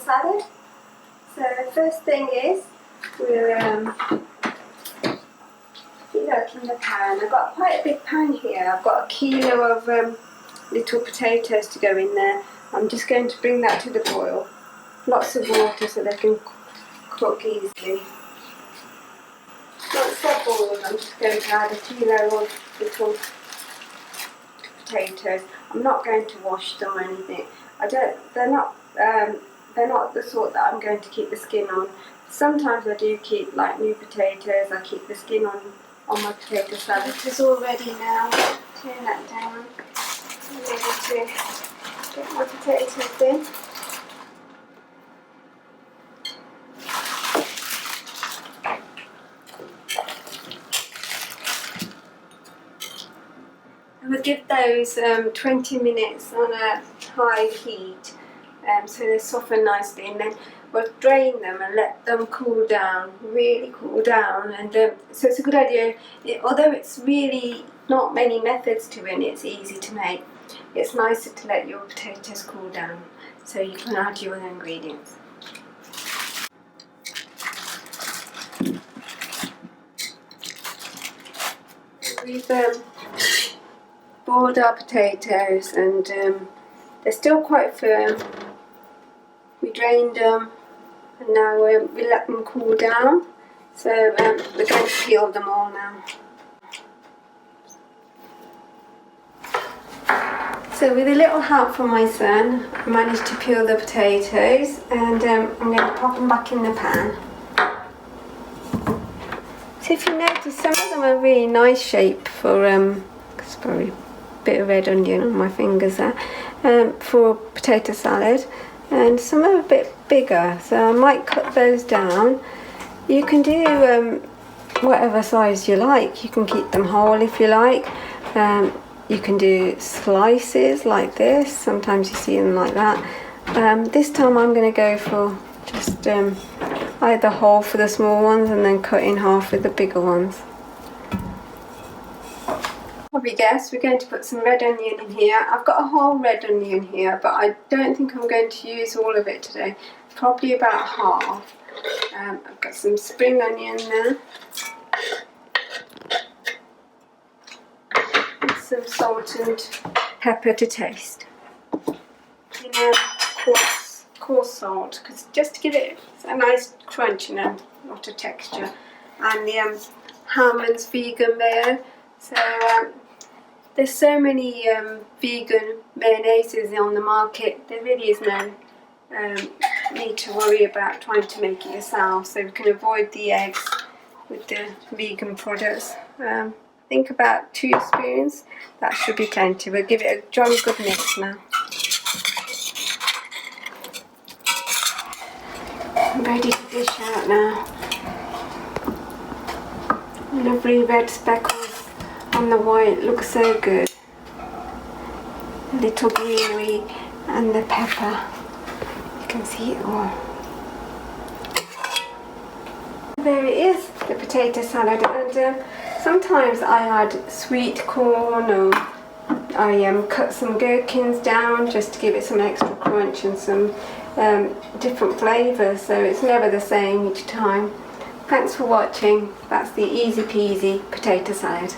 salad. So first thing is we'll heat up in the pan. I've got quite a big pan here. I've got a kilo of little potatoes to go in there. I'm just going to bring that to the boil. Lots of water so they can cook easily. Once they're boiled, I'm just going to add a kilo of little potatoes. I'm not going to wash them or anything. They're not the sort that I'm going to keep the skin on. Sometimes I do keep like new potatoes. I keep the skin on my potato salad. It's all ready now. Turn that down. I'm ready to get my potatoes in. We'll give those 20 minutes on a high heat so they soften nicely, and then we'll drain them and let them cool down, really cool down. And so it's a good idea, although it's really not many methods to it and it's easy to make, it's nicer to let your potatoes cool down so you can add your other ingredients. We've boiled our potatoes and they're still quite firm. We drained them and now we let them cool down. So we're going to peel them all now. So with a little help from my son, I managed to peel the potatoes, and I'm going to pop them back in the pan. So if you notice, some of them are really nice shape for, it's probably a bit of red onion on my fingers there, for potato salad, and some are a bit bigger, so I might cut those down. You can do whatever size you like. You can keep them whole if you like. You can do slices like this. Sometimes you see them like that. This time I'm going to go for just either whole for the small ones and then cut in half with the bigger ones. Probably guess we're going to put some red onion in here. I've got a whole red onion here, but I don't think I'm going to use all of it today. Probably about half. I've got some spring onion there. Some salt and pepper to taste. Coarse salt, because just to give it a nice crunch and a lot of texture. And the Hellmann's vegan mayo. So there's so many vegan mayonnaises on the market. There really is no need to worry about trying to make it yourself. So we can avoid the eggs with the vegan products. Think about 2 spoons, that should be plenty. We'll give it a jolly good mix now. I'm ready to dish out now. Lovely red speckles on the white, looks so good. A little greenery and the pepper, you can see it all. There it is, the potato salad, and sometimes I add sweet corn, or I cut some gherkins down just to give it some extra crunch and some different flavours, so it's never the same each time. Thanks for watching. That's the easy peasy potato salad.